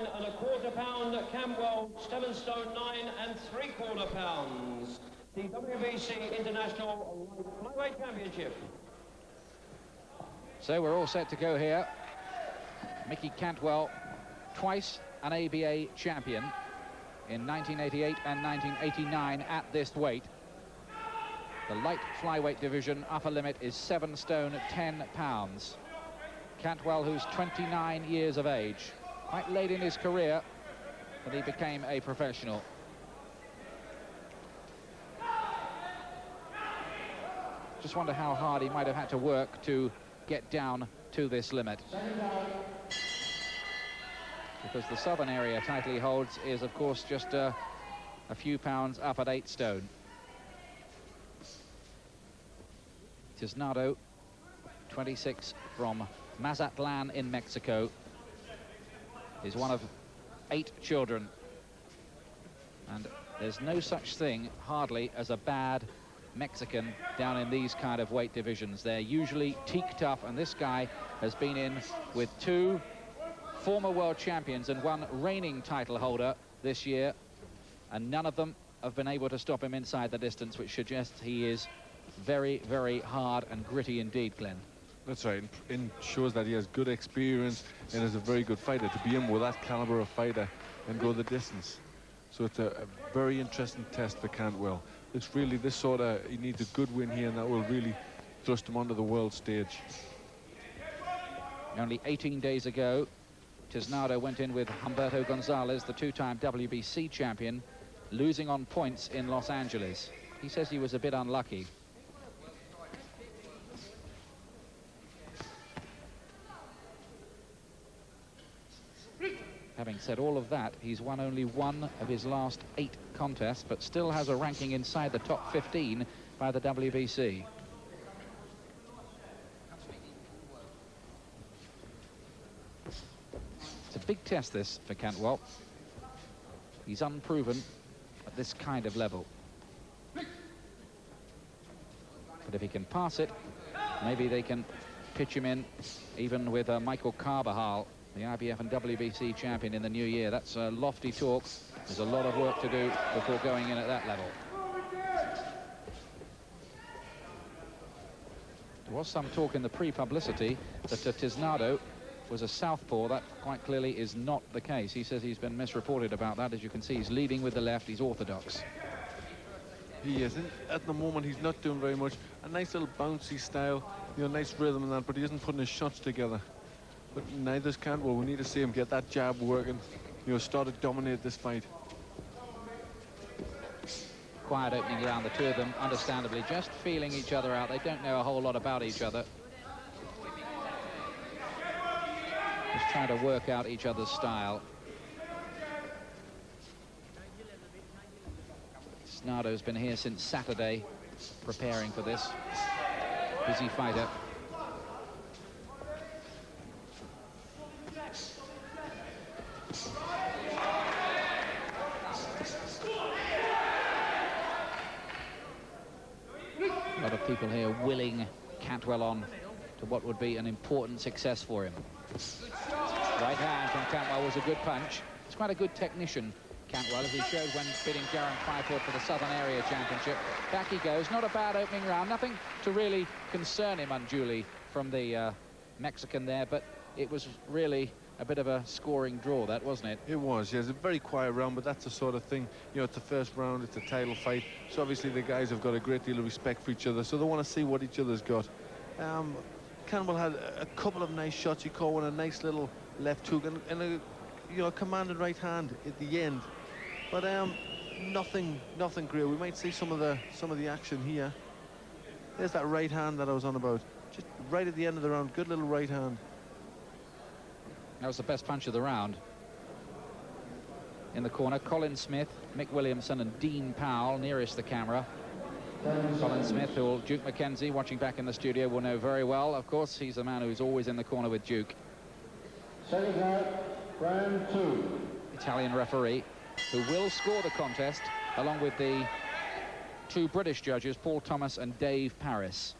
9¼ pound, Cantwell 7 stone 9 3/4 pounds. The WBC International Flyweight Championship. So we're all set to go here. Mickey Cantwell, twice an ABA champion in 1988 and 1989 at this weight. The light flyweight division upper limit is 7 stone 10 pounds. Cantwell, who's 29 years of age, quite late in his career, but he became a professional. Just wonder how hard he might have had to work to get down to this limit. Because the southern area title he holds is, of course, just a few pounds up at 8 stone. Tiznado, 26, from Mazatlan in Mexico, is one of 8 children. And there's no such thing, hardly, as a bad Mexican down in these kind of weight divisions. They're usually teak tough, and this guy has been in with 2 former world champions and 1 reigning title holder this year, and none of them have been able to stop him inside the distance, which suggests he is very, very hard and gritty indeed, Glenn. That's right, and shows that he has good experience and is a very good fighter to be in with that caliber of fighter and go the distance. So it's a very interesting test for Cantwell. It's really this sort of, he needs a good win here, and that will really thrust him onto the world stage. Only 18 days ago, Tiznado went in with Humberto Gonzalez, the 2-time WBC champion, losing on points in Los Angeles. He says he was a bit unlucky. Having said all of that, he's won only 1 of his last 8 contests, but still has a ranking inside the top 15 by the WBC. It's a big test, this, for Cantwell. He's unproven at this kind of level. But if he can pass it, maybe they can pitch him in even with Michael Carbajal, the IBF and WBC champion, in the new year. That's lofty talk. There's a lot of work to do before going in at that level. There was some talk in the pre-publicity that Tiznado was a southpaw. That quite clearly is not the case. He says he's been misreported about that. As you can see, he's leading with the left. He's orthodox. He isn't. At the moment, he's not doing very much. A nice little bouncy style, you know, nice rhythm and that, but he isn't putting his shots together. But neither's Cantwell. We need to see him get that jab working, you know, start to dominate this fight. Quiet opening round, the two of them, understandably, just feeling each other out. They don't know a whole lot about each other. Just trying to work out each other's style. Tiznado's been here since Saturday, preparing for this. Busy fighter. A lot of people here willing Cantwell on to what would be an important success for him. Right hand from Cantwell was a good punch. He's quite a good technician, Cantwell, as he showed when beating Darren Firefoot for the Southern Area Championship. Back he goes. Not a bad opening round. Nothing to really concern him unduly from the Mexican there, but it was really a bit of a scoring draw, that, wasn't it? It was, yes. A very quiet round, but that's the sort of thing, you know, it's the first round, it's a title fight, so obviously the guys have got a great deal of respect for each other, so they want to see what each other's got. Cantwell had a couple of nice shots. He caught one, a nice little left hook, and a, you know, commanded right hand at the end, but nothing great. We might see some of the action here. There's that right hand that I was on about, just right at the end of the round. Good little right hand. That was the best punch of the round. In the corner, Colin Smith, Mick Williamson and Dean Powell nearest the camera. Colin Smith, who Duke McKenzie, watching back in the studio, will know very well. Of course, he's the man who's always in the corner with Duke. Second round, round 2. Italian referee, who will score the contest, along with the 2 British judges, Paul Thomas and Dave Paris.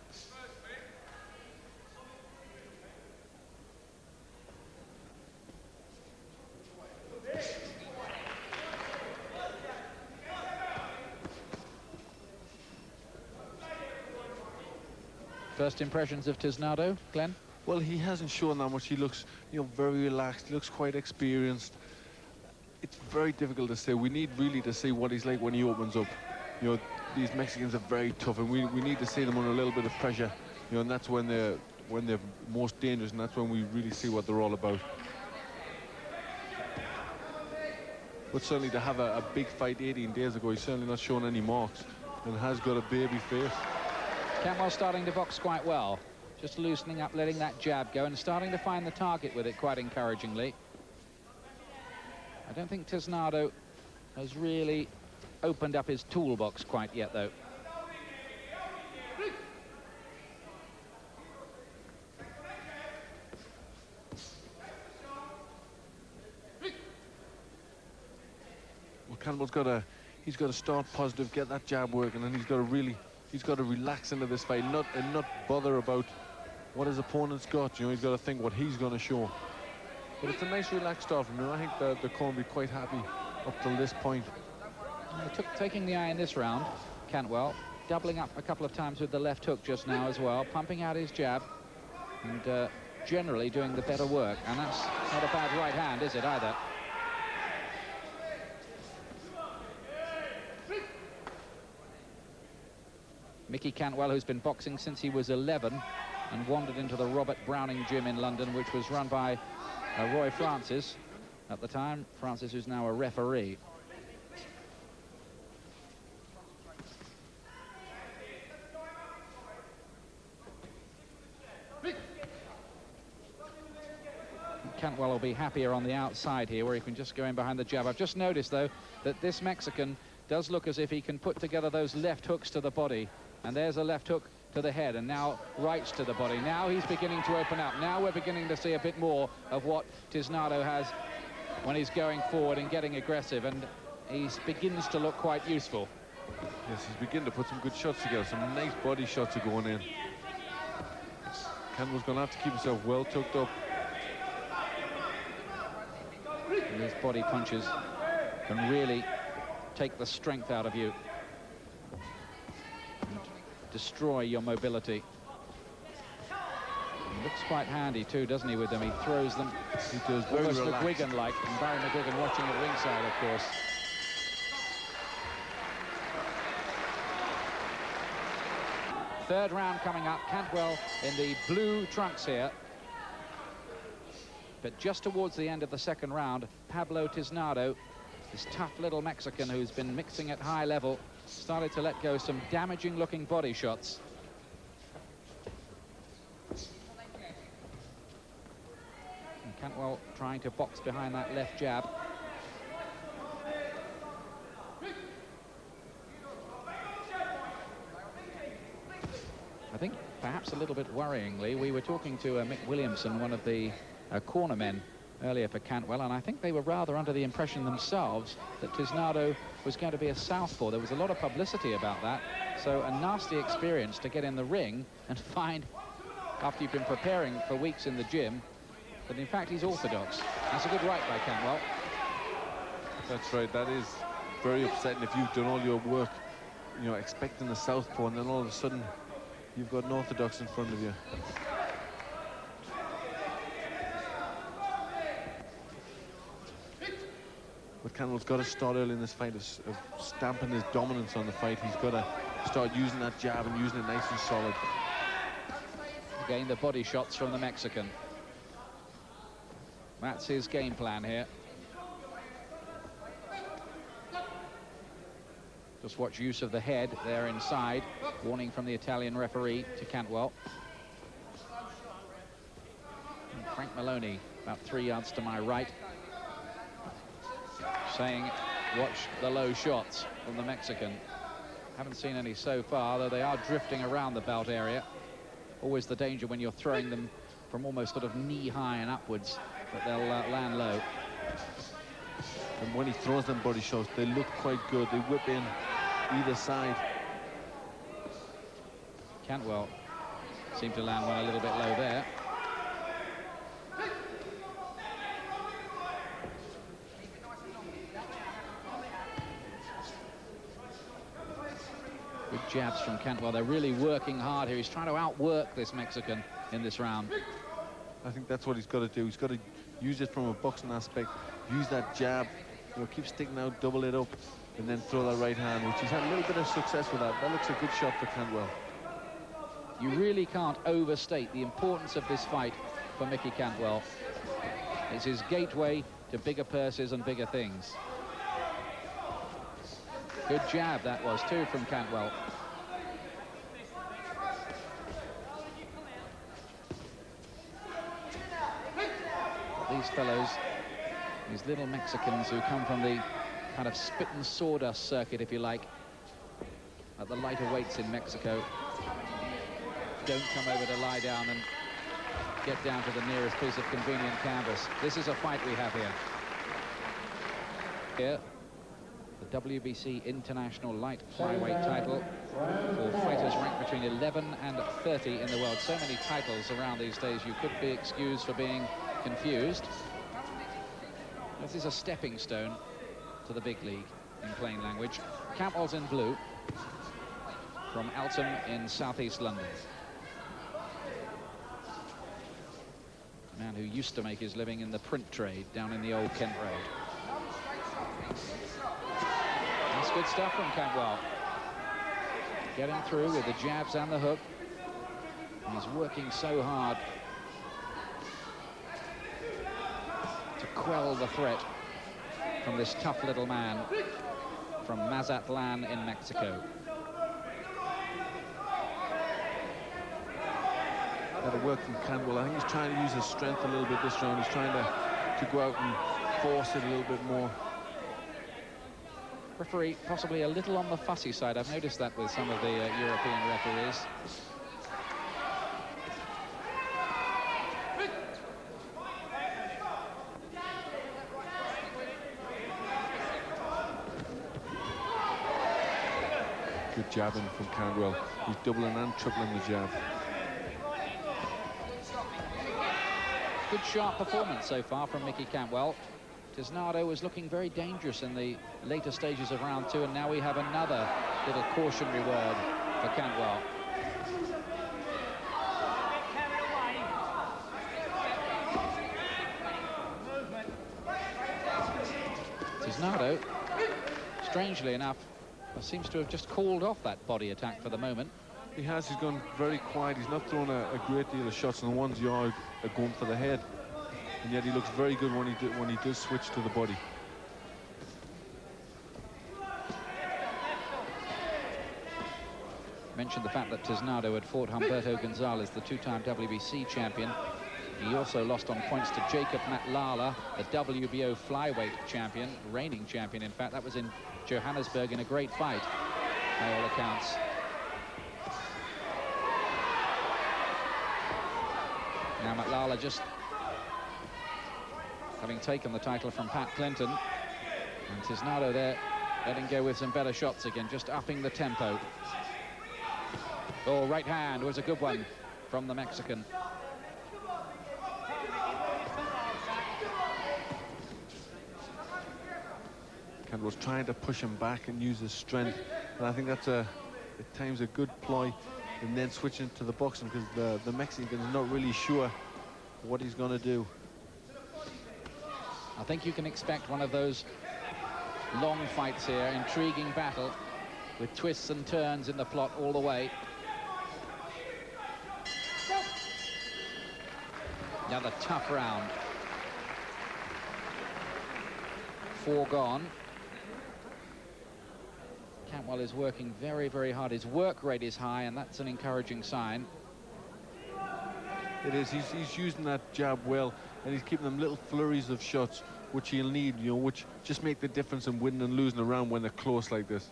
First impressions of Tiznado, Glenn? Well, he hasn't shown that much. He looks, you know, very relaxed. He looks quite experienced. It's very difficult to say. We need really to see what he's like when he opens up. You know, these Mexicans are very tough, and we need to see them under a little bit of pressure. You know, and that's when they're most dangerous, and that's when we really see what they're all about. But certainly to have a big fight 18 days ago, he's certainly not shown any marks and has got a baby face. Cantwell starting to box quite well. Just loosening up, letting that jab go and starting to find the target with it quite encouragingly. I don't think Tiznado has really opened up his toolbox quite yet, though. Well, Cantwell's he's got to start positive, get that jab working, and he's got to relax into this fight, not bother about what his opponent's got. You know, he's got to think what he's going to show. But it's a nice relaxed start from him. I think the corner will be quite happy up till this point. Taking the eye in this round, Cantwell, doubling up a couple of times with the left hook just now as well, pumping out his jab, and generally doing the better work. And that's not a bad right hand, is it, either? Mickey Cantwell, who's been boxing since he was 11 and wandered into the Robert Browning gym in London, which was run by Roy Francis at the time. Francis, who's now a referee. Cantwell will be happier on the outside here, where he can just go in behind the jab. I've just noticed, though, that this Mexican does look as if he can put together those left hooks to the body. And there's a left hook to the head, and now rights to the body. Now he's beginning to open up. Now we're beginning to see a bit more of what Tiznado has when he's going forward and getting aggressive, and he begins to look quite useful. Yes, he's beginning to put some good shots together. Some nice body shots are going in. Cantwell's going to have to keep himself well tucked up. And his body punches can really take the strength out of you and destroy your mobility. He looks quite handy too, doesn't he, with them? He throws them. He does, very almost relaxed. McGuigan-like, and Barry McGuigan watching at ringside, of course. Third round coming up. Cantwell in the blue trunks here. But just towards the end of the second round, Pablo Tiznado, this tough little Mexican who's been mixing at high level, started to let go some damaging-looking body shots. And Cantwell trying to box behind that left jab. I think perhaps a little bit worryingly, we were talking to Mick Williamson, one of the cornermen earlier for Cantwell, and I think they were rather under the impression themselves that Tiznado was going to be a southpaw. There was a lot of publicity about that, so a nasty experience to get in the ring and find, after you've been preparing for weeks in the gym, that in fact he's orthodox. That's a good right by Cantwell. That's right, that is very upsetting if you've done all your work, you know, expecting the southpaw, and then all of a sudden you've got an orthodox in front of you. But Cantwell's got to start early in this fight of stamping his dominance on the fight. He's got to start using that jab and using it nice and solid. Again, the body shots from the Mexican. That's his game plan here. Just watch use of the head there inside. Warning from the Italian referee to Cantwell. And Frank Maloney, about 3 yards to my right, saying, watch the low shots from the Mexican. Haven't seen any so far, though they are drifting around the belt area. Always the danger when you're throwing them from almost sort of knee-high and upwards, that they'll land low. And when he throws them body shots, they look quite good. They whip in either side. Cantwell seemed to land one a little bit low there. Good jabs from Cantwell. They're really working hard here. He's trying to outwork this Mexican in this round. I think that's what he's got to do. He's got to use it from a boxing aspect, use that jab, you know, keep sticking out, double it up, and then throw that right hand, which he's had a little bit of success with that. That looks a good shot for Cantwell. You really can't overstate the importance of this fight for Mickey Cantwell. It's his gateway to bigger purses and bigger things. Good jab that was too from Cantwell. These fellows, these little Mexicans who come from the kind of spit and sawdust circuit, if you like, at the lighter weights in Mexico, don't come over to lie down and get down to the nearest piece of convenient canvas. This is a fight we have here. Here, the WBC International Light Flyweight title for fighters ranked between 11 and 30 in the world. So many titles around these days, you could be excused for being confused. This is a stepping stone to the big league, in plain language. Cantwell's in blue, from Eltham in southeast London. A man who used to make his living in the print trade down in the old Kent Road. That's good stuff from Cantwell. Getting through with the jabs and the hook. He's working so hard to quell the threat from this tough little man from Mazatlan in Mexico. Got to work from Cantwell. I think he's trying to use his strength a little bit this round. He's trying to go out and force it a little bit more. Referee possibly a little on the fussy side. I've noticed that with some of the European referees. Good jabbing from Cantwell. He's doubling and tripling the jab. Good sharp performance so far from Mickey Cantwell. Tiznado was looking very dangerous in the later stages of round two, and now we have another little cautionary word for Cantwell. Tiznado, strangely enough, seems to have just called off that body attack for the moment. He has. He's gone very quiet. He's not thrown a great deal of shots, and the ones you are going for the head. And yet he looks very good when he does switch to the body. Mentioned the fact that Tiznado had fought Humberto Gonzalez, the two-time WBC champion. He also lost on points to Jacob Matlala, the WBO flyweight champion, reigning champion, in fact. That was in Johannesburg in a great fight, by all accounts. Now Matlala just having taken the title from Pat Clinton, and Tiznado there letting go with some better shots again, just upping the tempo. Oh, right hand was a good one from the Mexican. Cantwell's trying to push him back and use his strength, and I think that's at times a good ploy, and then switching to the boxing, because the Mexican's not really sure what he's going to do. I think you can expect one of those long fights here, intriguing battle with twists and turns in the plot all the way. Another tough round. 4 gone. Cantwell is working very, very hard. His work rate is high, and that's an encouraging sign. It is. He's using that jab well, and he's keeping them little flurries of shots, which he'll need, you know, which just make the difference in winning and losing a round when they're close like this.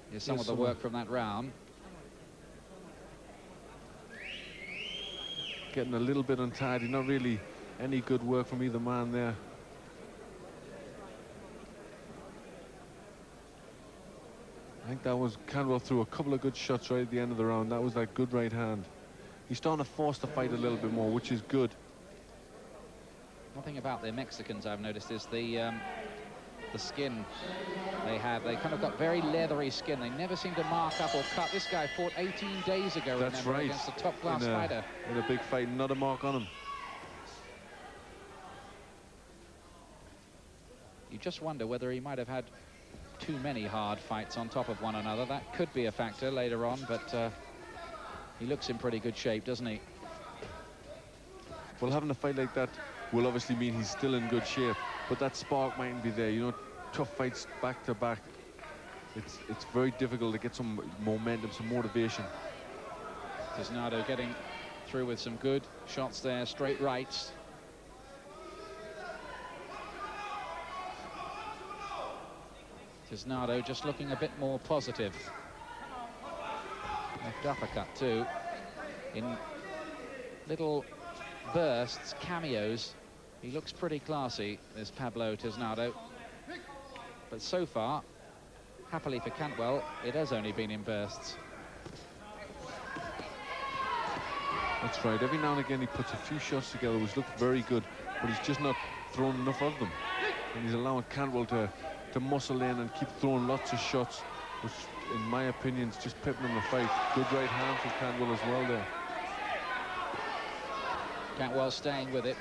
Here's some of the work from that round. Getting a little bit untidy. Not really any good work from either man there. I think that was Cantwell threw a couple of good shots right at the end of the round. That was that good right hand. He's starting to force the fight a little bit more, which is good. One thing about the Mexicans I've noticed is the the skin they have. They kind of got very leathery skin. They never seem to mark up or cut. This guy fought 18 days ago, That's remember, right, against a top-class fighter. In a big fight, not a mark on him. You just wonder whether he might have had too many hard fights on top of one another. That could be a factor later on, but he looks in pretty good shape, doesn't he? Well, having a fight like that will obviously mean he's still in good shape, but that spark mightn't be there. You know, tough fights back to back. It's very difficult to get some momentum, some motivation. Tiznado getting through with some good shots there, straight rights. Tiznado just looking a bit more positive. Left uppercut too, in little bursts, cameos. He looks pretty classy, this Pablo Tiznado. But so far, happily for Cantwell, it has only been in bursts. That's right. Every now and again he puts a few shots together which look very good, but he's just not throwing enough of them. And he's allowing Cantwell to muscle in and keep throwing lots of shots, which in my opinion is just pipping him the fight. Good right hand from Cantwell as well there. Cantwell staying with it.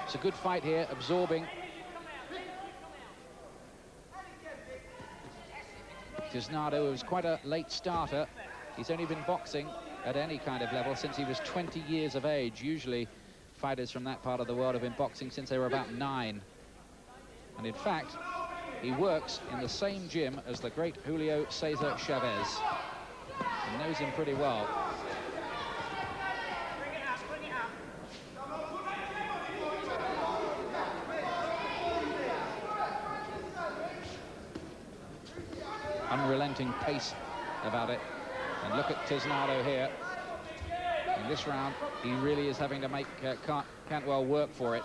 It's a good fight here, absorbing. Tiznado was quite a late starter. He's only been boxing at any kind of level since he was 20 years of age. Usually fighters from that part of the world have been boxing since they were about 9. And in fact, he works in the same gym as the great Julio Cesar Chavez. He knows him pretty well. Unrelenting pace about it. And look at Tiznado here. In this round, he really is having to make Cantwell work for it.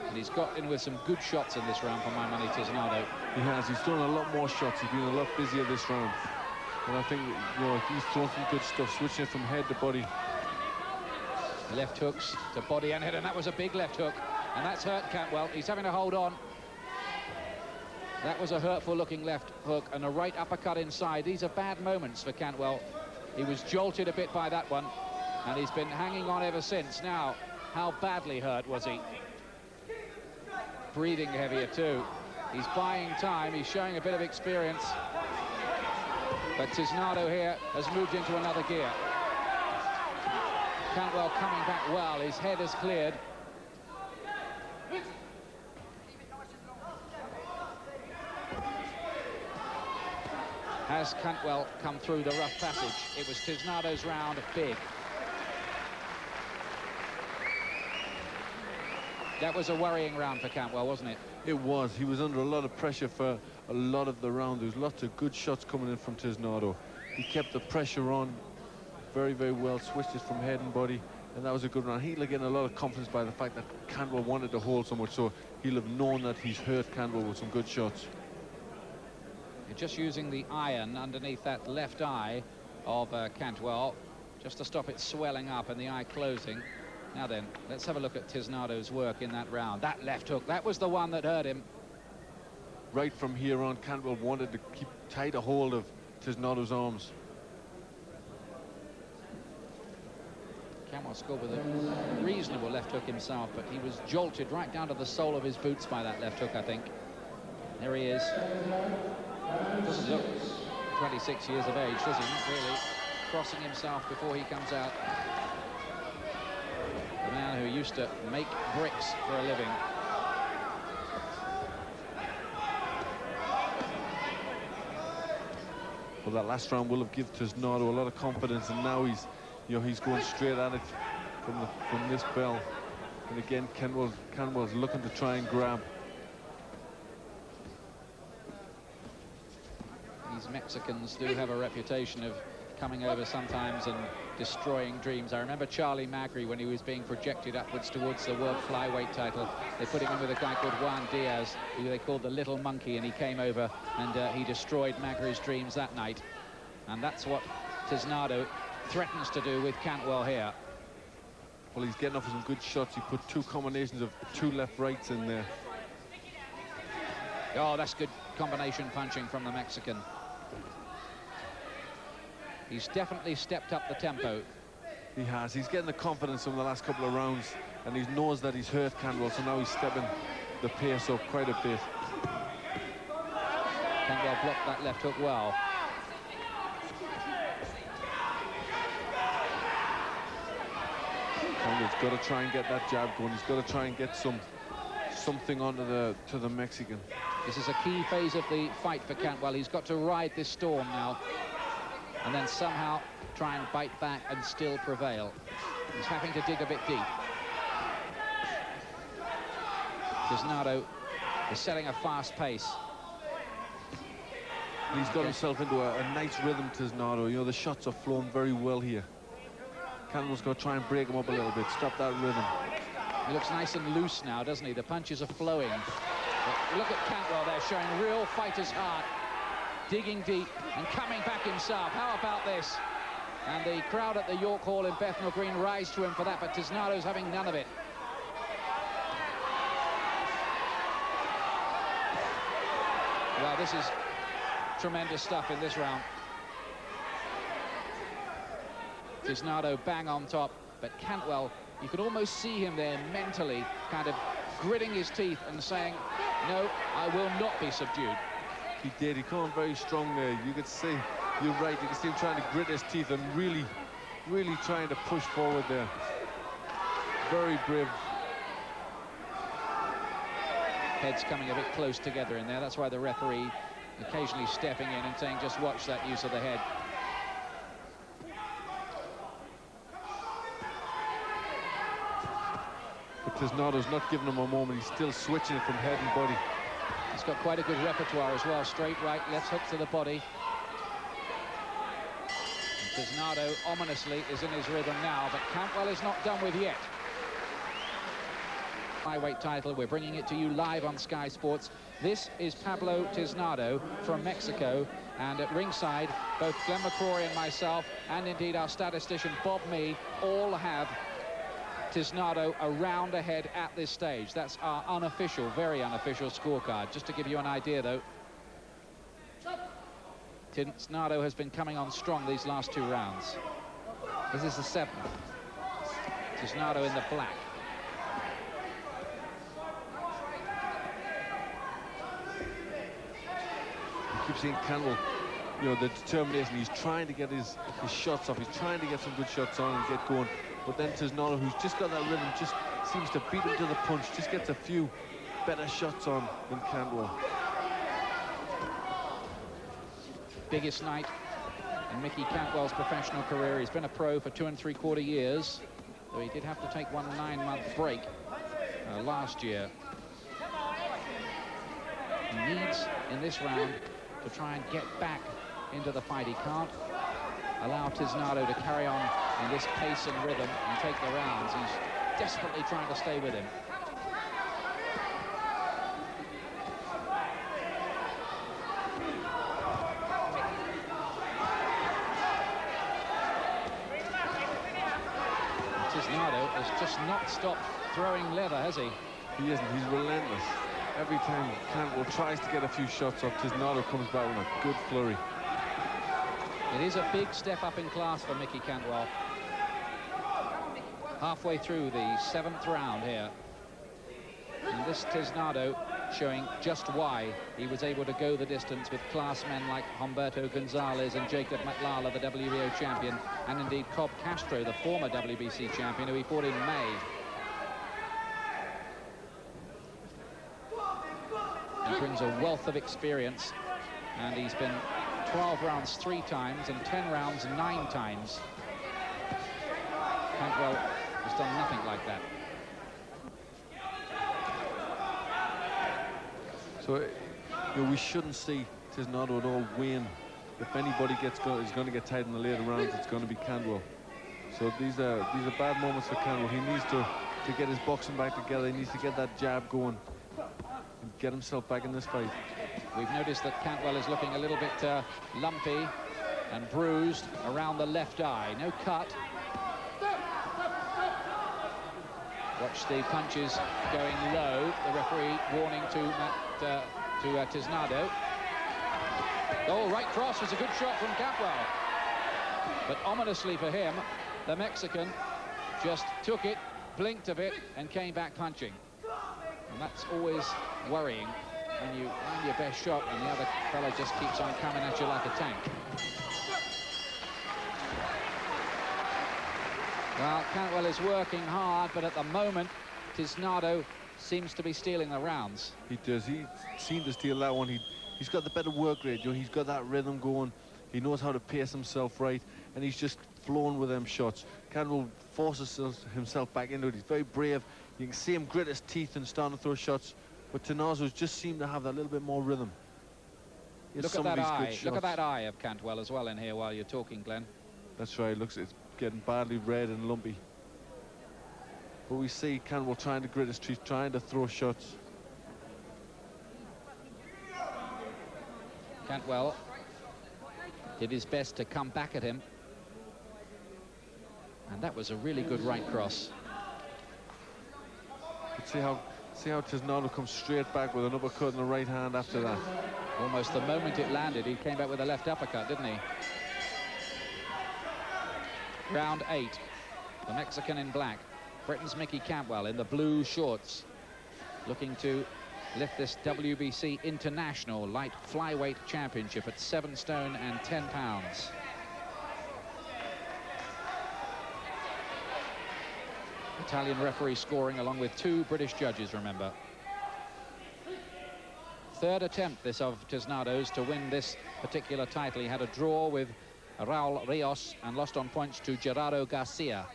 And he's got in with some good shots in this round, for my money, Tiznado. He has. He's thrown a lot more shots. He's been a lot busier this round. And I think, you know, he's thrown some good stuff, switching it from head to body. Left hooks to body and head, and that was a big left hook. And that's hurt Cantwell. He's having to hold on. That was a hurtful-looking left hook and a right uppercut inside. These are bad moments for Cantwell. He was jolted a bit by that one, and he's been hanging on ever since. Now, how badly hurt was he? Breathing heavier too. He's buying time. He's showing a bit of experience. But Tiznado here has moved into another gear. Cantwell coming back well. His head is cleared. Has Cantwell come through the rough passage? It was Tiznado's round, big. That was a worrying round for Cantwell, wasn't it? It was. He was under a lot of pressure for a lot of the round. There was lots of good shots coming in from Tiznado. He kept the pressure on very, very well, switched it from head and body, and that was a good round. He'll have getting a lot of confidence by the fact that Cantwell wanted to hold so much, so he'll have known that he's hurt Cantwell with some good shots. You're just using the iron underneath that left eye of Cantwell, just to stop it swelling up and the eye closing. Now then, let's have a look at Tiznado's work in that round. That left hook, that was the one that hurt him. Right from here on, Cantwell wanted to keep tight a hold of Tiznado's arms. Cantwell scored with a reasonable left hook himself, but he was jolted right down to the sole of his boots by that left hook, I think. There he is. Doesn't look 26 years of age, does he? Not really. Crossing himself before he comes out. The man who used to make bricks for a living. Well, that last round will have given Tiznado a lot of confidence, and now he's, you know, he's going straight at it from this bell. And again, Cantwell's looking to try and grab. These Mexicans do have a reputation of coming over sometimes and destroying dreams. I remember Charlie Magri, when he was being projected upwards towards the world flyweight title, they put him in with a guy called Juan Diaz, who they called the Little Monkey, and he came over and he destroyed Magri's dreams that night. And that's what Tiznado threatens to do with Cantwell here. Well, he's getting off with some good shots. He put two combinations of two left rights in there. Oh, that's good combination punching from the Mexican. He's definitely stepped up the tempo. He has. He's getting the confidence from the last couple of rounds, and he knows that he's hurt Cantwell, so now he's stepping the pace up quite a bit. Cantwell blocked that left hook well. Cantwell's got to try and get that jab going. He's got to try and get something onto the Mexican. This is a key phase of the fight for Cantwell. He's got to ride this storm now, and then somehow try and bite back and still prevail. He's having to dig a bit deep. Tiznado is setting a fast pace. And he's got himself into a nice rhythm, Tiznado. You know, the shots are flowing very well here. Cantwell's got to try and break him up a little bit, stop that rhythm. He looks nice and loose now, doesn't he? The punches are flowing. But look at Cantwell there, showing real fighter's heart, digging deep and coming back himself. How about this? And the crowd at the York Hall in Bethnal Green rise to him for that, but Tiznado's having none of it. Well, this is tremendous stuff in this round. Tiznado bang on top, but Cantwell, you could almost see him there mentally kind of gritting his teeth and saying, no, I will not be subdued. He did. He came on very strong there. You could see, you're right, you can see him trying to grit his teeth and really trying to push forward there. Very brave. Heads coming a bit close together in there. That's why the referee occasionally stepping in and saying, just watch that use of the head. But Tiznado's not giving him a moment. He's still switching it from head and body. He's got quite a good repertoire as well. Straight right, left hook to the body. And Tiznado ominously is in his rhythm now, but Cantwell is not done with yet. Flyweight title, we're bringing it to you live on Sky Sports. This is Pablo Tiznado from Mexico, and at ringside, both Glenn McCrory and myself, and indeed our statistician Bob Mee, all have Tiznado a round ahead at this stage. That's our unofficial, very unofficial scorecard. Just to give you an idea, though, Tiznado has been coming on strong these last two rounds. This is the seventh. Tiznado in the black. You keep seeing Cantwell, you know, the determination. He's trying to get his shots off. He's trying to get some good shots on and get going. But then Tiznado, who's just got that rhythm, just seems to beat him to the punch, just gets a few better shots on than Cantwell. Biggest night in Mickey Cantwell's professional career. He's been a pro for 2 3/4 years, though he did have to take one 9-month break last year. He needs, in this round, to try and get back into the fight. He can't allow Tiznado to carry on in this pace and rhythm and take the rounds. He's desperately trying to stay with him. Tiznado has just not stopped throwing leather, has he? He isn't. He's relentless. Every time Cantwell tries to get a few shots off, Tiznado comes back with a good flurry. It is a big step up in class for Mickey Cantwell. Halfway through the 7th round here. And this Tiznado showing just why he was able to go the distance with class men like Humberto Gonzalez and Jacob Matlala, the WBO champion, and indeed Cobb Castro, the former WBC champion, who he fought in May. He brings a wealth of experience, and he's been 12 rounds 3 times and 10 rounds 9 times. Cantwell has done nothing like that. So, you know, we shouldn't see Tiznado at all win. If anybody is going to get tied in the later rounds, it's going to be Cantwell. So these are bad moments for Cantwell. He needs to get his boxing back together. He needs to get that jab going and get himself back in this fight. We've noticed that Cantwell is looking a little bit lumpy and bruised around the left eye. No cut. Watch the punches going low. The referee warning to to Tiznado. Oh, right cross was a good shot from Cantwell. But ominously for him, the Mexican just took it, blinked a bit, and came back punching. And that's always worrying when you land your best shot and the other fellow just keeps on coming at you like a tank. Well, Cantwell is working hard, but at the moment, Tiznado seems to be stealing the rounds. He does. He seemed to steal that one. He's got the better work rate. You know, he's got that rhythm going. He knows how to pace himself right, and he's just flown with them shots. Cantwell forces himself back into it. He's very brave. You can see him grit his teeth and start to throw shots. But Tiznado just seemed to have that little bit more rhythm. Look at that eye. Look at that eye of Cantwell as well in here while you're talking, Glenn. That's right. Looks, it's getting badly red and lumpy. But we see Cantwell trying to grit his teeth, trying to throw shots. Cantwell did his best to come back at him. And that was a really good right cross. See how Tiznado comes straight back with an uppercut in the right hand after that. Almost the moment it landed, he came back with a left uppercut, didn't he? Round 8. The Mexican in black. Britain's Mickey Cantwell in the blue shorts, looking to lift this WBC International Light Flyweight Championship at 7 stone and 10 pounds. Italian referee scoring along with 2 British judges, remember. Third attempt this of Tiznado's to win this particular title. He had a draw with Raul Rios and lost on points to Gerardo Garcia.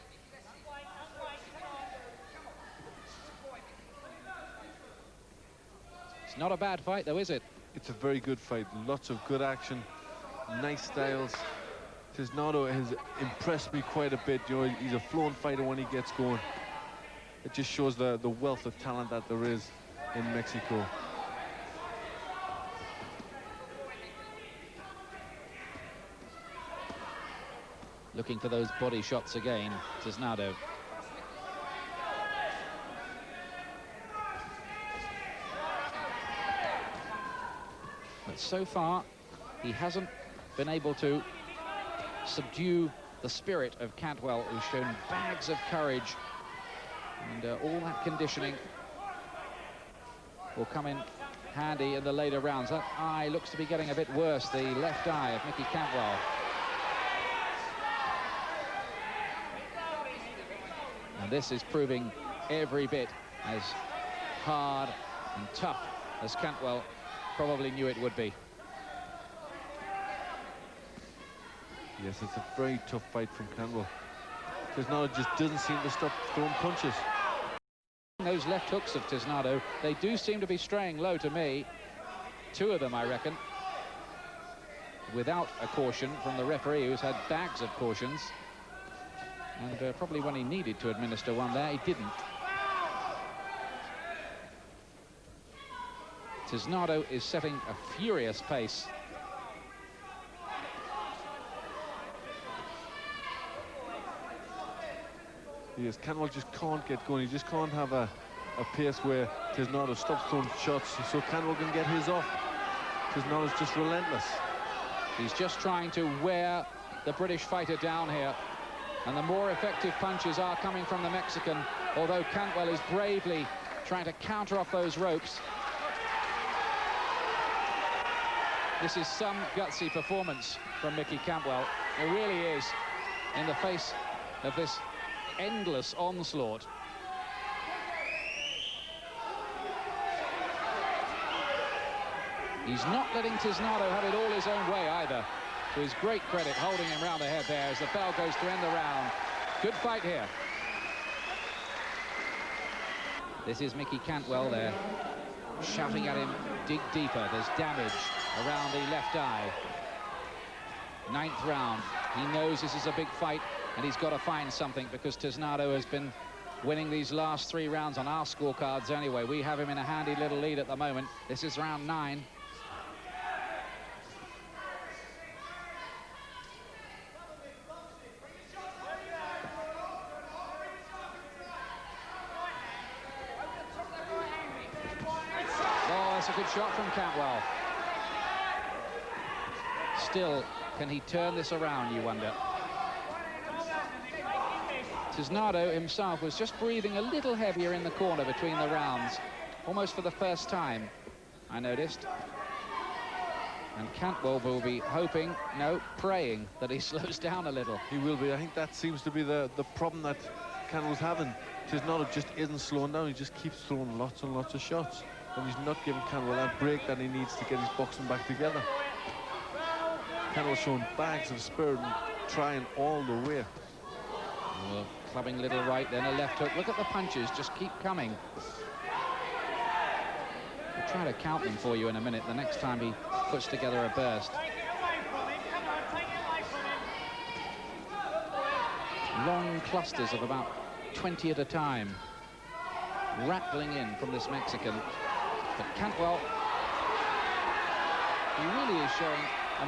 It's not a bad fight though, is it? It's a very good fight. Lots of good action, nice styles. Tiznado has impressed me quite a bit. You know, he's a flown fighter when he gets going. It just shows the wealth of talent that there is in Mexico. Looking for those body shots again, Tiznado. But so far, he hasn't been able to subdue the spirit of Cantwell, who's shown bags of courage, and all that conditioning will come in handy in the later rounds. That eye looks to be getting a bit worse, the left eye of Mickey Cantwell. And this is proving every bit as hard and tough as Cantwell probably knew it would be. Yes, it's a very tough fight from Cantwell. Tiznado just doesn't seem to stop throwing punches. Those left hooks of Tiznado, they do seem to be straying low to me. 2 of them, I reckon, without a caution from the referee, who's had bags of cautions. And probably when he needed to administer one there, he didn't. Tiznado is setting a furious pace. Yes, Cantwell just can't get going. He just can't have a pace where Tiznado stops throwing shots so Cantwell can get his off. Tiznado's just relentless. He's just trying to wear the British fighter down here. And the more effective punches are coming from the Mexican, although Cantwell is bravely trying to counter off those ropes. This is some gutsy performance from Mickey Cantwell. It really is, in the face of this endless onslaught. He's not letting Tiznado have it all his own way either. To his great credit, holding him round the head there as the bell goes to end the round. Good fight here. This is Mickey Cantwell there, shouting at him, dig deeper. There's damage around the left eye. 9th round. He knows this is a big fight, and he's got to find something because Tiznado has been winning these last 3 rounds on our scorecards anyway. We have him in a handy little lead at the moment. This is round 9. Good shot from Cantwell. Still, can he turn this around, you wonder? Tiznado himself was just breathing a little heavier in the corner between the rounds, almost for the first time, I noticed. And Cantwell will be hoping, no, praying that he slows down a little. He will be. I think that seems to be the problem that Cantwell's having. Tiznado just isn't slowing down. He just keeps throwing lots and lots of shots. And he's not giving Cantwell that break that he needs to get his boxing back together. Cantwell showing bags of spirit and trying all the way. Well, clubbing little right, then a left hook. Look at the punches, just keep coming. We'll try to count them for you in a minute, the next time he puts together a burst. Long clusters of about 20 at a time, rattling in from this Mexican. But Cantwell, he really is showing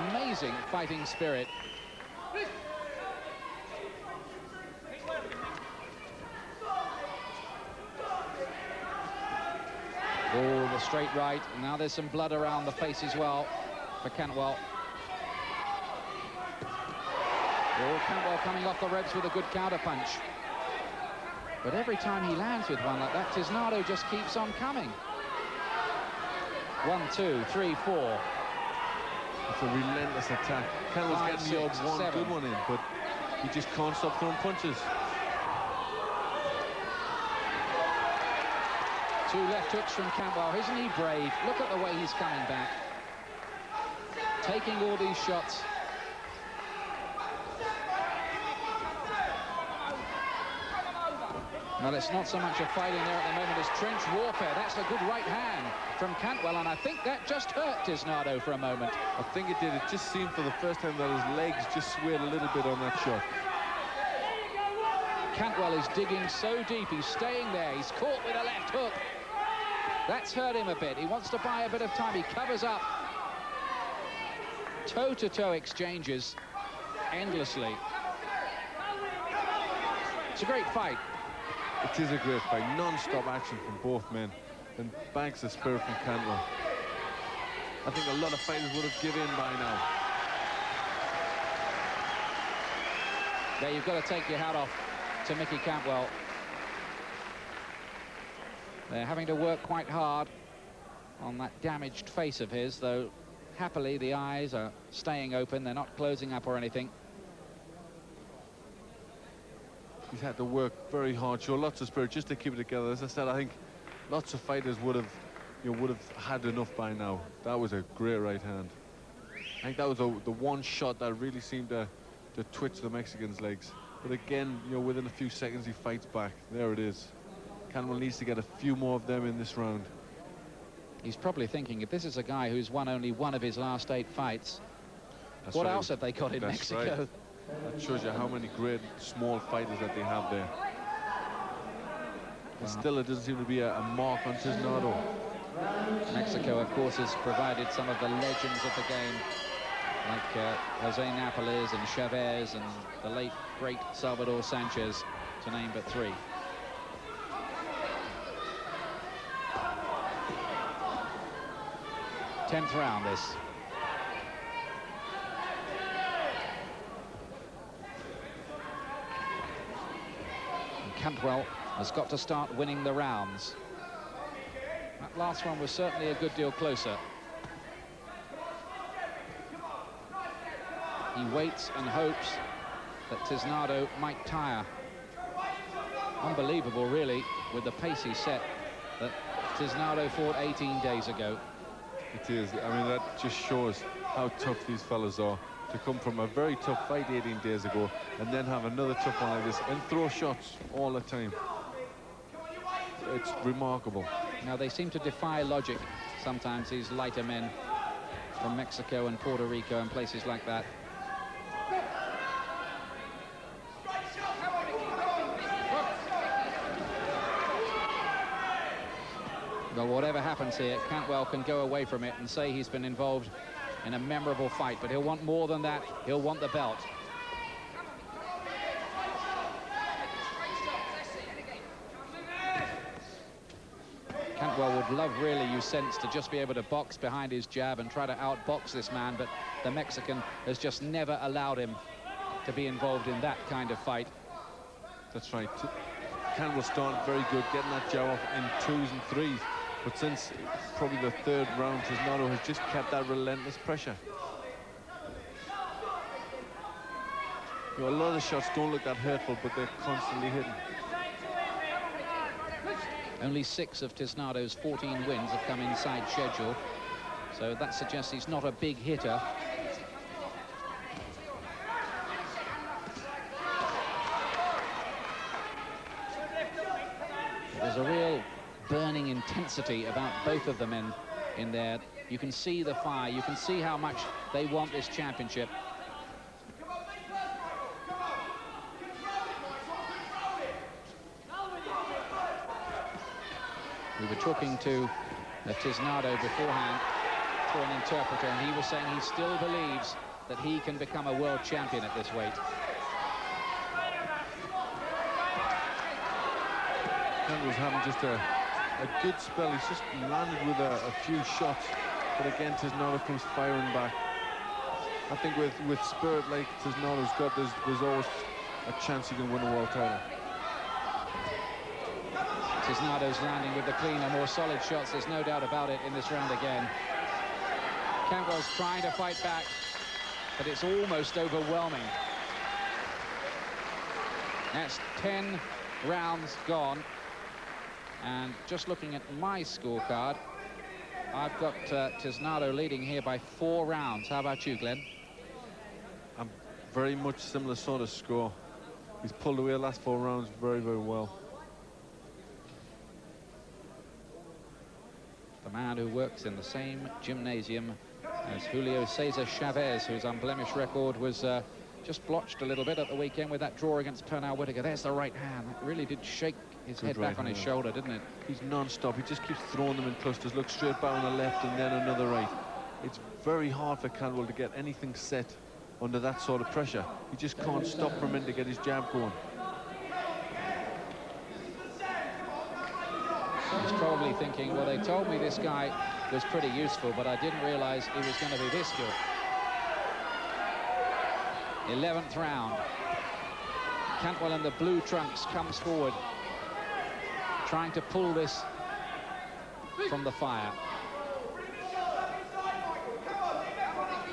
amazing fighting spirit. Oh, the straight right. Now there's some blood around the face as well for Cantwell. Oh, Cantwell coming off the ropes with a good counter punch. But every time he lands with one like that, Tiznado just keeps on coming. 1, 2, 3, 4. It's a relentless attack. Cantwell's getting the odd one, 7. good one in, but he just can't stop throwing punches. 2 left hooks from Cantwell. Isn't he brave? Look at the way he's coming back. Taking all these shots. Well, it's not so much a fight in there at the moment as trench warfare. That's a good right hand from Cantwell, and I think that just hurt Tiznado for a moment. I think it did. It just seemed for the first time that his legs just swayed a little bit on that shot. Cantwell is digging so deep. He's staying there. He's caught with a left hook. That's hurt him a bit. He wants to buy a bit of time. He covers up. Toe-to-toe exchanges endlessly. It's a great fight. It is a great fight. Non-stop action from both men. And bags of spirit from Cantwell. I think a lot of fighters would have given in by now. Yeah, you've got to take your hat off to Mickey Cantwell. They're having to work quite hard on that damaged face of his, though happily the eyes are staying open. They're not closing up or anything. He's had to work very hard, show lots of spirit just to keep it together. As I said, I think lots of fighters would have had enough by now. That was a great right hand. I think that was the one shot that really seemed to twitch the Mexican's legs. But again, within a few seconds he fights back. There it is. Cantwell needs to get a few more of them in this round. He's probably thinking, if this is a guy who's won only one of his last 8 fights, That's what right. else have they got in That's Mexico? Right. That shows you how many great small fighters that they have there. And still, it doesn't seem to be a mark on Tiznado. Mexico, of course, has provided some of the legends of the game, like Jose Napoles and Chavez and the late, great Salvador Sanchez, to name but 3. Tenth round, this. Cantwell has got to start winning the rounds. That last one was certainly a good deal closer. He waits and hopes that Tiznado might tire. Unbelievable, really, with the pace he set that Tiznado fought 18 days ago. It is. I mean, that just shows how tough these fellas are. To come from a very tough fight 18 days ago and then have another tough one like this and throw shots all the time. It's remarkable. Now, they seem to defy logic sometimes, these lighter men from Mexico and Puerto Rico and places like that. Well, whatever happens here, Cantwell can go away from it and say he's been involved in a memorable fight, but he'll want more than that. He'll want the belt. Cantwell would love, really, you sense, to just be able to box behind his jab and try to outbox this man, but the Mexican has just never allowed him to be involved in that kind of fight. That's right. Cantwell started very good, getting that jab off in 2s and 3s, but since probably the 3rd round, Tiznado has just kept that relentless pressure. You know, a lot of the shots don't look that hurtful, but they're constantly hitting. Only 6 of Tiznado's 14 wins have come inside schedule, so that suggests he's not a big hitter. There's a real burning intensity about both of them in there. You can see the fire, you can see how much they want this championship. We were talking to Tiznado beforehand through an interpreter, and he was saying he still believes that he can become a world champion at this weight. Cantwell's having just a good spell. He's just landed with a few shots, but again, Tiznado comes firing back. I think with spirit like Tiznado's got, there's always a chance he can win a world title. Tiznado's landing with the cleaner, more solid shots, there's no doubt about it, in this round again. Cantwell's trying to fight back, but it's almost overwhelming. That's 10 rounds gone, and just looking at my scorecard, I've got Tiznado leading here by 4 rounds. How about you, Glenn? I'm very much similar sort of score. He's pulled away the last 4 rounds very, very well. The man who works in the same gymnasium as Julio Cesar Chavez, whose unblemished record was just blotched a little bit at the weekend with that draw against Pernell Whitaker. There's the right hand. That really did shake his head back on his shoulder, didn't it? He's non-stop. He just keeps throwing them in clusters. Look straight back on the left and then another right. It's very hard for Cantwell to get anything set under that sort of pressure. He just can't stop for a minute to get his jab going. He's probably thinking, well, they told me this guy was pretty useful, but I didn't realize he was going to be this good. 11th round. Cantwell in the blue trunks comes forward, trying to pull this from the fire.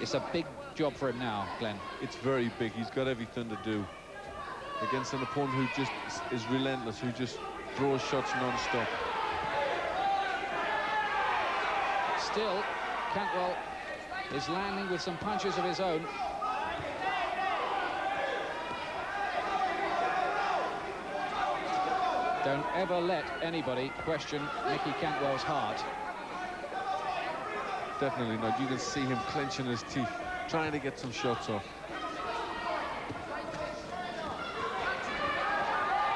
It's a big job for him now, Glenn. It's very big. He's got everything to do against an opponent who just is relentless, who just throws shots non-stop. Still, Cantwell is landing with some punches of his own. Don't ever let anybody question Mickey Cantwell's heart. Definitely not. You can see him clenching his teeth, trying to get some shots off.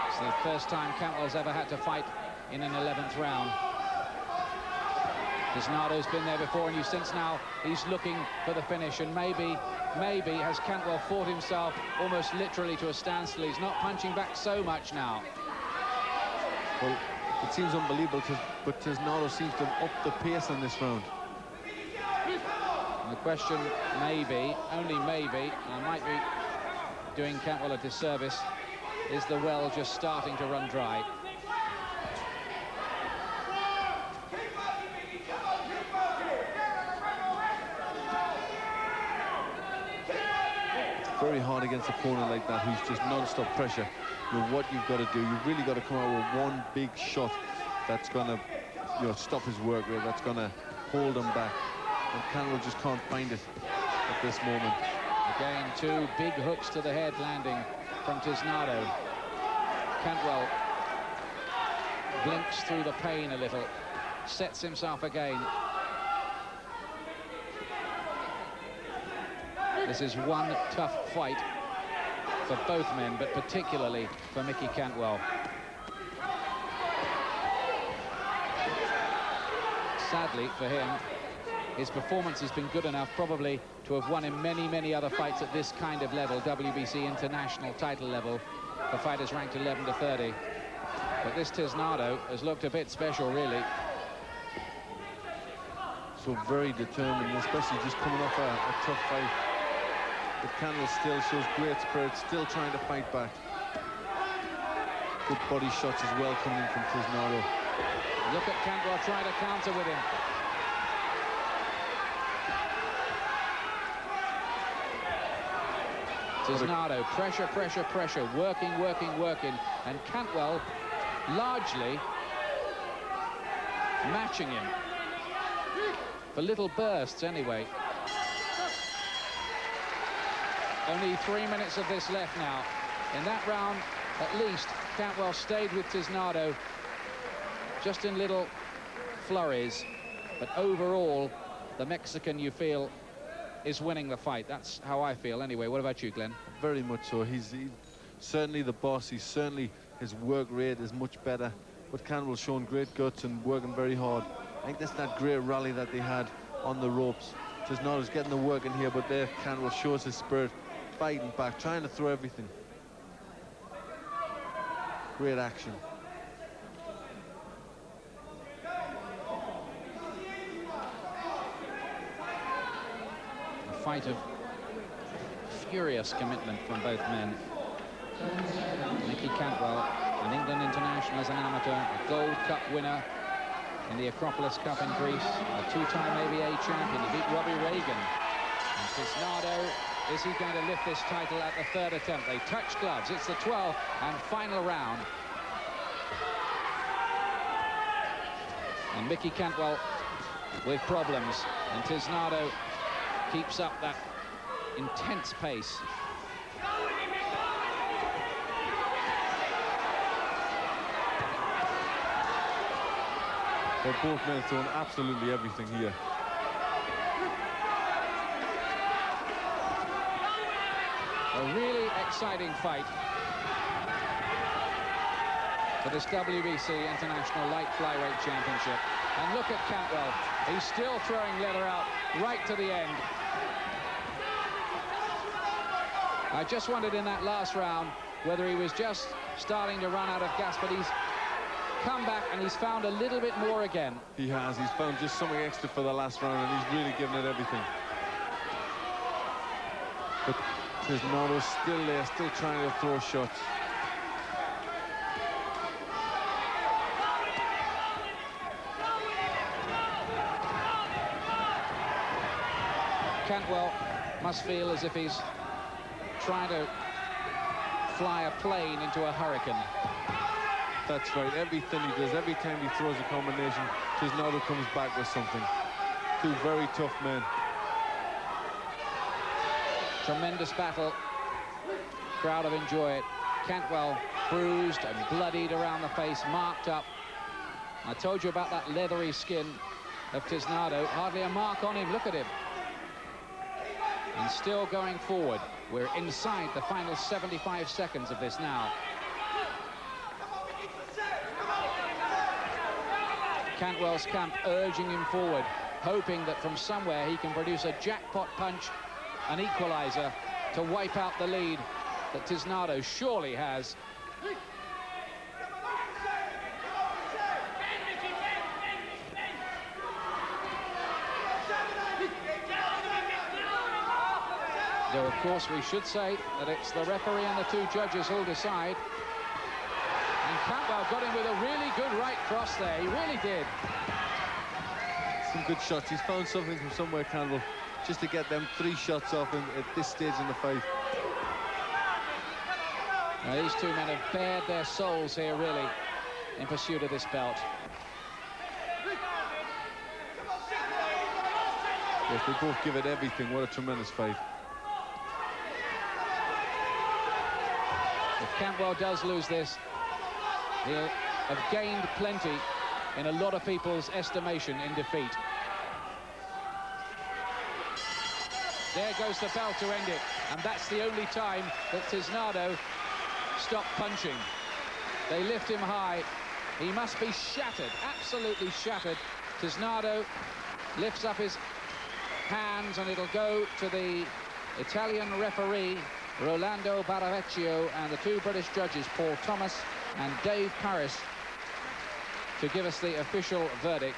It's the first time Cantwell's ever had to fight in an 11th round. Tiznado's been there before, and you sense now he's looking for the finish, and maybe has Cantwell fought himself almost literally to a standstill. He's not punching back so much now. Well, it seems unbelievable, but Tiznado seems to have upped the pace on this round. And the question, maybe, only maybe, and I might be doing Cantwell a disservice, is the well just starting to run dry? Very hard against an opponent like that who's just non-stop pressure. You know, what you've got to do, you've really got to come out with one big shot that's going to, you know, stop his work rate, that's going to hold him back. And Cantwell just can't find it at this moment. Again, 2 big hooks to the head landing from Tiznado. Cantwell blinks through the pain a little, sets himself again. This is one tough fight for both men, but particularly for Mickey Cantwell. Sadly for him, his performance has been good enough probably to have won him many, many other fights at this kind of level, WBC international title level, for fighters ranked 11 to 30. But this Tiznado has looked a bit special, really. So very determined, especially just coming off a tough fight. But Cantwell still shows great spirit, still trying to fight back. Good body shots as well coming in from Tiznado. Look at Cantwell trying to counter with him. Tiznado, pressure, pressure, pressure, working, working, working, and Cantwell largely matching him for little bursts anyway. Only 3 minutes of this left now. In that round, at least, Cantwell stayed with Tiznado just in little flurries, but overall, the Mexican, you feel, is winning the fight. That's how I feel anyway. What about you, Glenn? Very much so. He's certainly the boss. He's certainly, his work rate is much better. But Cantwell's shown great guts and working very hard. I think that's that great rally that they had on the ropes. Tiznado's getting the work in here, but there Cantwell shows his spirit, fighting back, trying to throw everything. Great action. A fight of furious commitment from both men. Mickey Cantwell, an England international as an amateur, a Gold Cup winner in the Acropolis Cup in Greece, a two-time ABA champion. He beat Robbie Reagan. And Tiznado, is he going to lift this title at the third attempt? They touch gloves. It's the 12th and final round. And Mickey Cantwell with problems, and Tiznado keeps up that intense pace. They're both men throwing absolutely everything here. A really exciting fight for this WBC International Light Flyweight Championship. And look at Cantwell. He's still throwing leather out right to the end. I just wondered in that last round whether he was just starting to run out of gas, but he's come back and he's found a little bit more again. He has. He's found just something extra for the last round, and he's really given it everything. But Tiznado's still there, still trying to throw shots. Cantwell must feel as if he's trying to fly a plane into a hurricane. That's right. Everything he does, every time he throws a combination, Tiznado comes back with something. Two very tough men. Tremendous battle. Crowd have enjoyed it. Cantwell bruised and bloodied around the face, marked up. I told you about that leathery skin of Tiznado. Hardly a mark on him. Look at him. And still going forward. We're inside the final 75 seconds of this now. Cantwell's camp urging him forward, hoping that from somewhere he can produce a jackpot punch, an equalizer, to wipe out the lead that Tiznado surely has. Though, of course, we should say that it's the referee and the two judges who'll decide. And Cantwell got him with a really good right cross there. He really did. Some good shots. He's found something from somewhere, Cantwell, just to get them 3 shots off at this stage in the fight. Now, these two men have bared their souls here, really, in pursuit of this belt. Yes, they both give it everything. What a tremendous fight. If Cantwell does lose this, he'll have gained plenty in a lot of people's estimation in defeat. There goes the bell to end it, and that's the only time that Tiznado stopped punching. They lift him high. He must be shattered, absolutely shattered. Tiznado lifts up his hands, and it'll go to the Italian referee, Rolando Baravecchio, and the two British judges, Paul Thomas and Dave Paris, to give us the official verdict.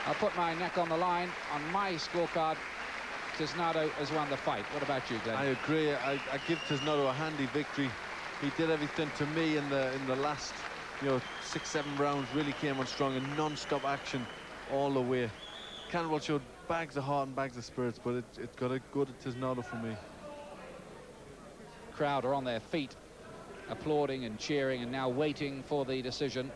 I'll put my neck on the line. On my scorecard, Tiznado has won the fight. What about you, Glenn? I agree. I give Tiznado a handy victory. He did everything to me in the last, 6-7 rounds. Really came on strong and non-stop action all the way. Cantwell showed bags of heart and bags of spirits, but it got to go to Tiznado for me. Crowd are on their feet, applauding and cheering, and now waiting for the decision.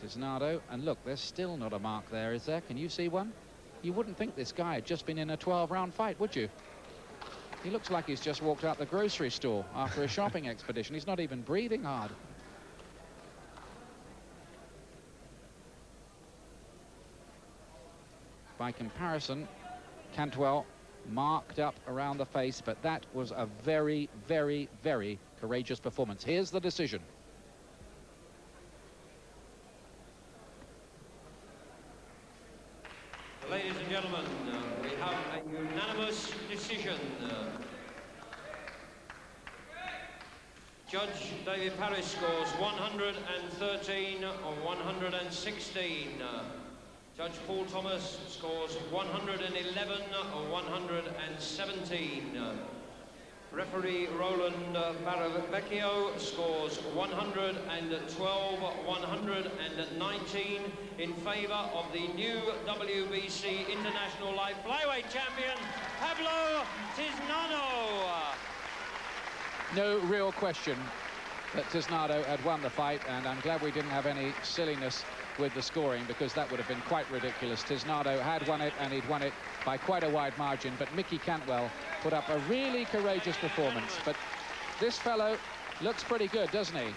Tiznado, and look, there's still not a mark there, is there? Can you see one? You wouldn't think this guy had just been in a 12-round fight, would you? He looks like he's just walked out the grocery store after a shopping expedition. He's not even breathing hard. By comparison, Cantwell marked up around the face, but that was a very, very, very courageous performance. Here's the decision. Ladies and gentlemen, we have a unanimous decision. Judge David Paris scores 113 or 116. Judge Paul Thomas scores 111 or 117. Referee Roland Baravecchio scores 112, 119 in favour of the new WBC International Light Flyweight champion, Pablo Tiznado. No real question that Tiznado had won the fight, and I'm glad we didn't have any silliness with the scoring, because that would have been quite ridiculous. Tiznado had won it, and he'd won it by quite a wide margin, but Mickey Cantwell put up a really courageous performance. But this fellow looks pretty good, doesn't he?